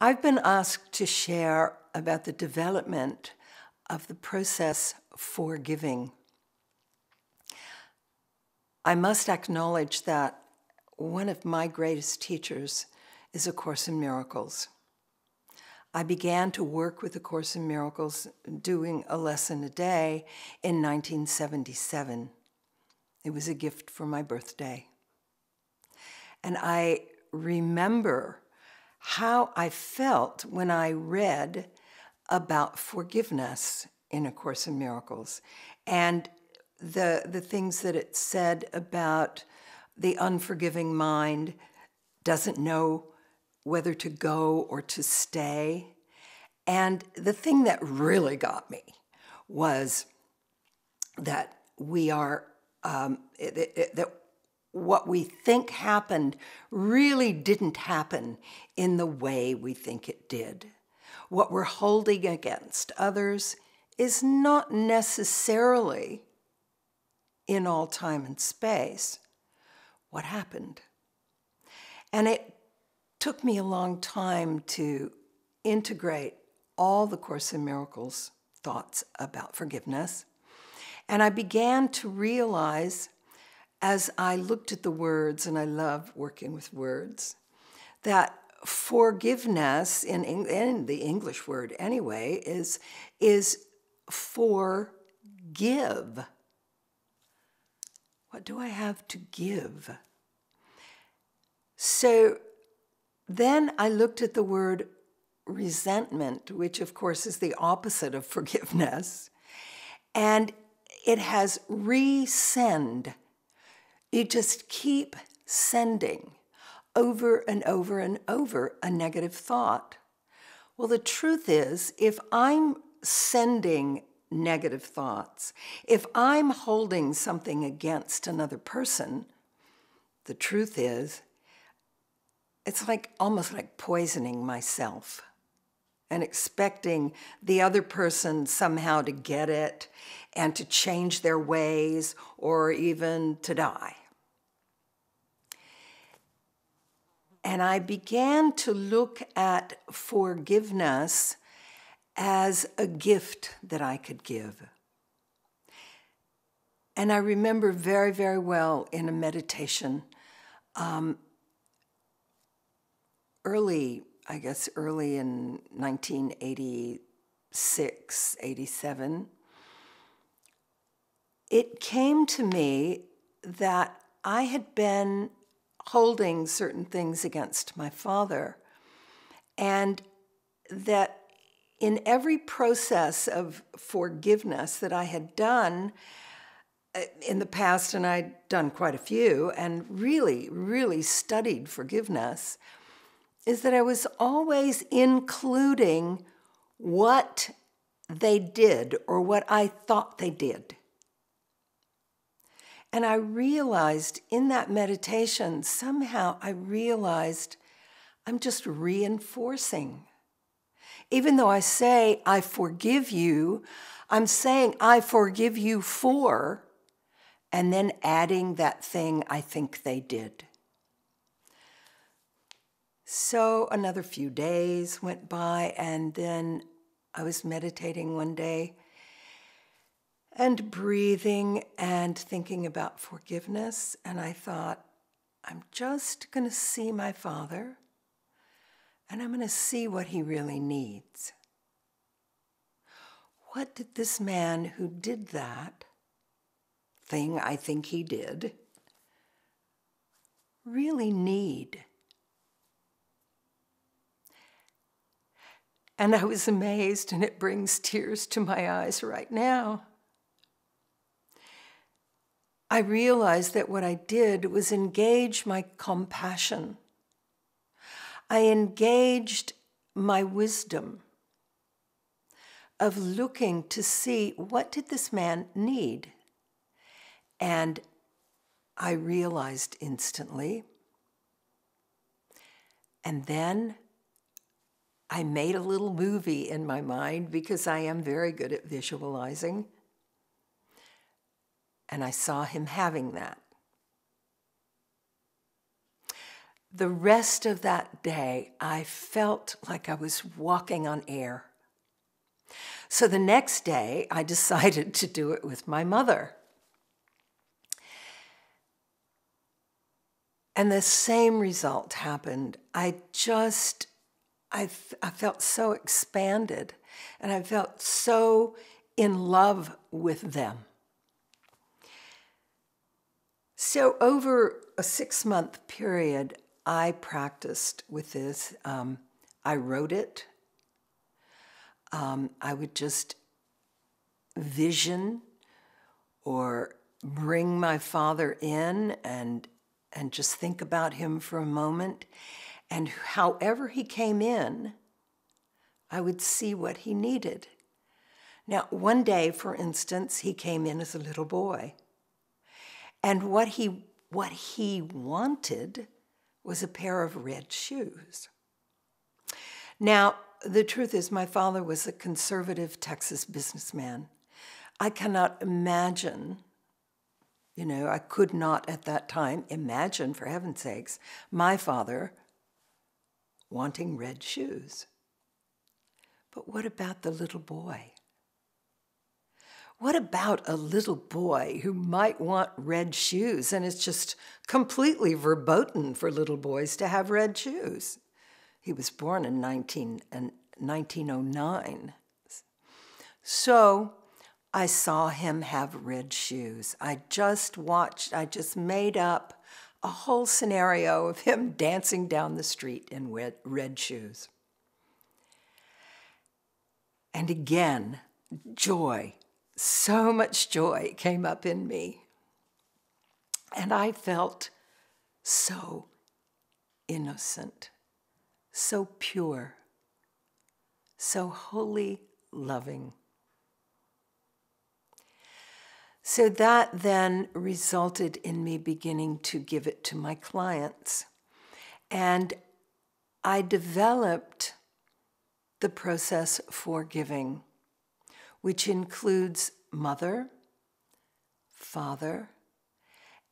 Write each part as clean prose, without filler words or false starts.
I've been asked to share about the development of the process for giving. I must acknowledge that one of my greatest teachers is A Course in Miracles. I began to work with A Course in Miracles doing a lesson a day in 1977. It was a gift for my birthday. And I remember how I felt when I read about forgiveness in A Course in Miracles and the things that it said about the unforgiving mind doesn't know whether to go or to stay. And the thing that really got me was that we are, that what we think happened really didn't happen in the way we think it did. What we're holding against others is not necessarily in all time and space what happened. And it took me a long time to integrate all the Course in Miracles thoughts about forgiveness. And I began to realize as I looked at the words, and I love working with words, that forgiveness, in the English word anyway, is forgive. What do I have to give? So then I looked at the word resentment, which of course is the opposite of forgiveness, and it has resend. You just keep sending over and over and over a negative thought. Well, the truth is, if I'm sending negative thoughts, if I'm holding something against another person, the truth is, it's almost like poisoning myself and expecting the other person somehow to get it and to change their ways or even to die. And I began to look at forgiveness as a gift that I could give. And I remember very, very well in a meditation, early in 1986, 87, it came to me that I had been holding certain things against my father, and that in every process of forgiveness that I had done in the past, and I'd done quite a few, and really, really studied forgiveness, is that I was always including what they did or what I thought they did. And I realized in that meditation, somehow I realized I'm just reinforcing. Even though I say, I forgive you, I'm saying, I forgive you for, and then adding that thing I think they did. So another few days went by, and then I was meditating one day and breathing and thinking about forgiveness, and I thought, I'm just going to see my father, and I'm going to see what he really needs. What did this man who did that thing I think he did really need? And I was amazed, and it brings tears to my eyes right now. I realized that what I did was engage my compassion. I engaged my wisdom of looking to see what did this man need. And I realized instantly. And then I made a little movie in my mind because I am very good at visualizing. And I saw him having that. the rest of that day, I felt like I was walking on air. So the next day, I decided to do it with my mother. And the same result happened. I felt so expanded, and I felt so in love with them. So over a 6-month period, I practiced with this. I wrote it. I would just vision or bring my father in and just think about him for a moment. And however he came in, I would see what he needed. Now, one day, for instance, he came in as a little boy. And what he wanted was a pair of red shoes. Now, the truth is, my father was a conservative Texas businessman. I cannot imagine, I could not at that time imagine, for heaven's sakes, my father wanting red shoes. But what about the little boy? What about a little boy who might want red shoes? And it's just completely verboten for little boys to have red shoes. He was born in 1909. So I saw him have red shoes. I just made up a whole scenario of him dancing down the street in red shoes. And again, joy, so much joy came up in me. And I felt so innocent, so pure, so wholly loving. So that then resulted in me beginning to give it to my clients. And I developed the process for giving, which includes mother, father,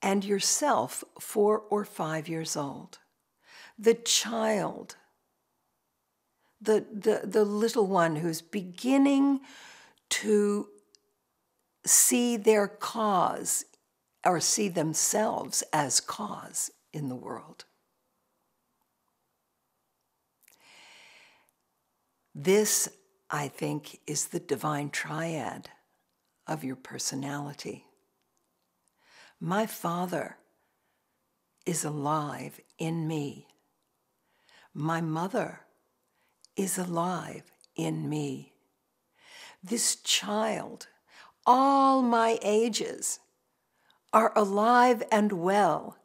and yourself, 4 or 5 years old. The child, the little one who's beginning to see their cause or see themselves as cause in the world. This, I think, is the divine triad of your personality. My father is alive in me. My mother is alive in me. This child, all my ages, are alive and well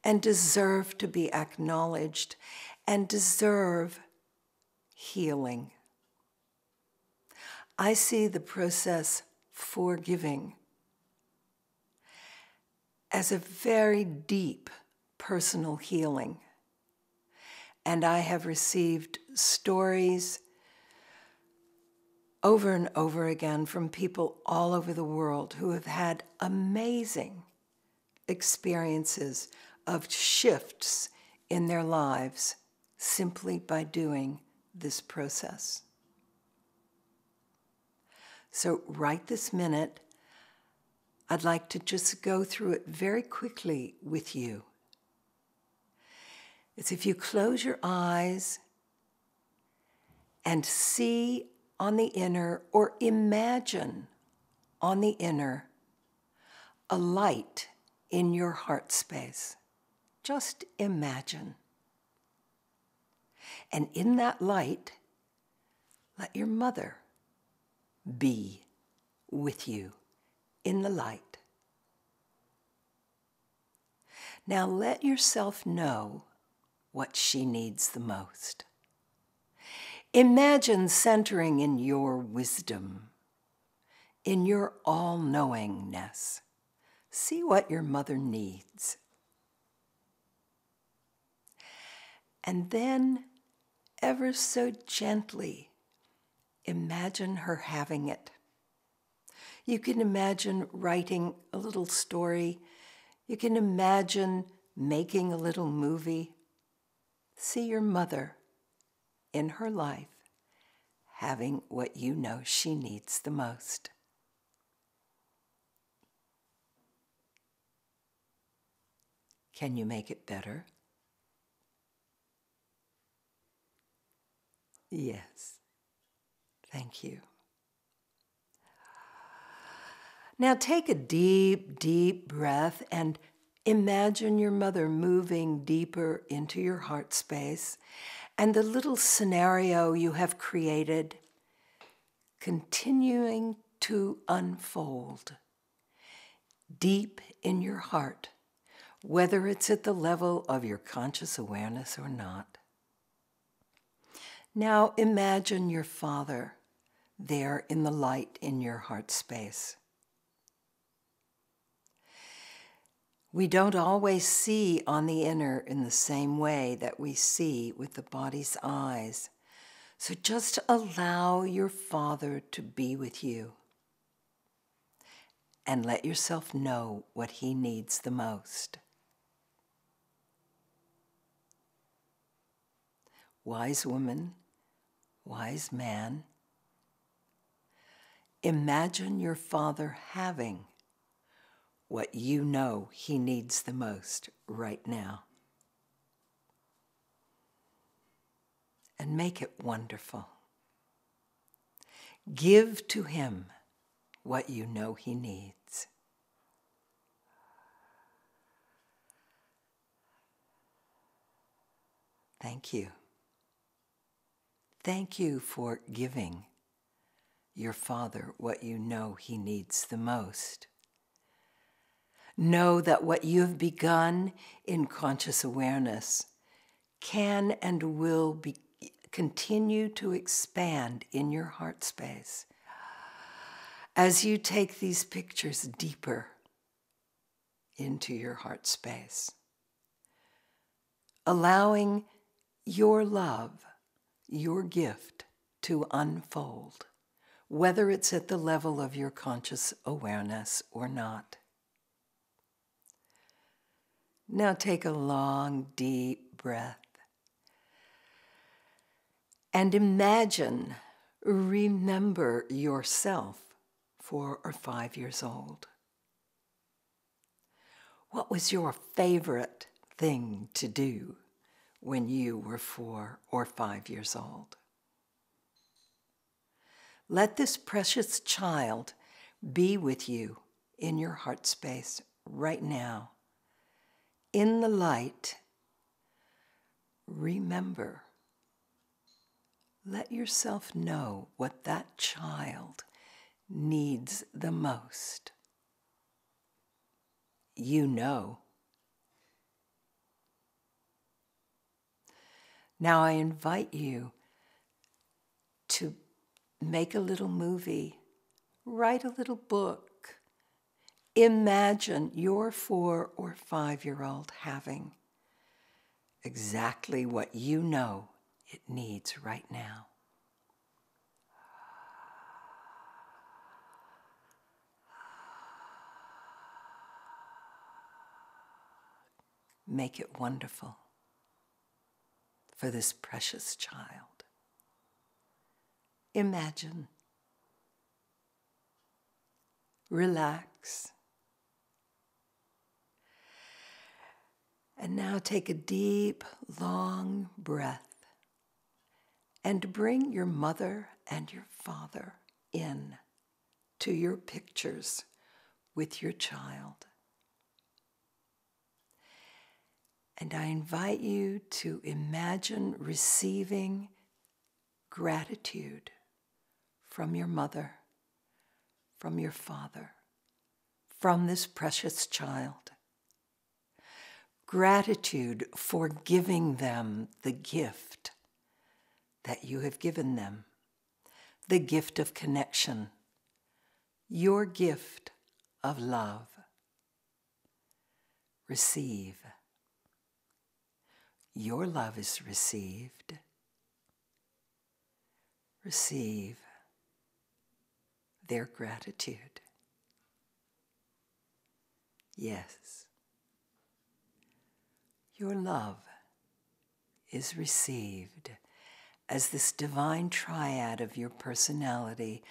and deserve to be acknowledged and deserve healing. I see the process for giving as a very deep personal healing. And I have received stories over and over again from people all over the world who have had amazing experiences of shifts in their lives simply by doing this process. So right this minute, I'd like to just go through it very quickly with you. It's if you close your eyes and see on the inner, or imagine on the inner, a light in your heart space. Just imagine. And in that light, let your mother be with you in the light. Now let yourself know what she needs the most. Imagine centering in your wisdom, in your all-knowingness. See what your mother needs. And then, ever so gently, imagine her having it. You can imagine writing a little story. You can imagine making a little movie. see your mother in her life having what you know she needs the most. Can you make it better? Yes. Thank you. Now take a deep, deep breath and imagine your mother moving deeper into your heart space and the little scenario you have created continuing to unfold deep in your heart, whether it's at the level of your conscious awareness or not. Now imagine your father there in the light in your heart space. We don't always see on the inner in the same way that we see with the body's eyes. So just allow your Father to be with you and let yourself know what he needs the most. Wise woman, wise man, imagine your Father having what you know he needs the most right now. And make it wonderful. Give to him what you know he needs. Thank you. Thank you for giving your Father what you know he needs the most. Know that what you have begun in conscious awareness can and will continue to expand in your heart space as you take these pictures deeper into your heart space, allowing your love, your gift to unfold, whether it's at the level of your conscious awareness or not. Now take a long, deep breath and imagine, remember yourself 4 or 5 years old. What was your favorite thing to do when you were 4 or 5 years old? Let this precious child be with you in your heart space right now. In the light, remember, let yourself know what that child needs the most. You know. Now I invite you to make a little movie, write a little book. Imagine your 4 or 5-year-old having exactly what you know it needs right now. Make it wonderful for this precious child. Imagine. Relax. And now take a deep, long breath and bring your mother and your father in to your pictures with your child. And I invite you to imagine receiving gratitude from your mother, from your father, from this precious child. Gratitude for giving them the gift that you have given them, the gift of connection, your gift of love. Receive. Your love is received. Receive their gratitude. Yes. Your love is received as this divine triad of your personality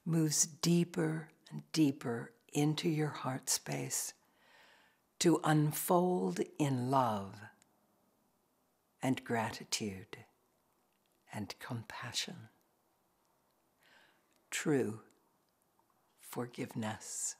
moves deeper and deeper into your heart space to unfold in love and gratitude and compassion. True forgiveness.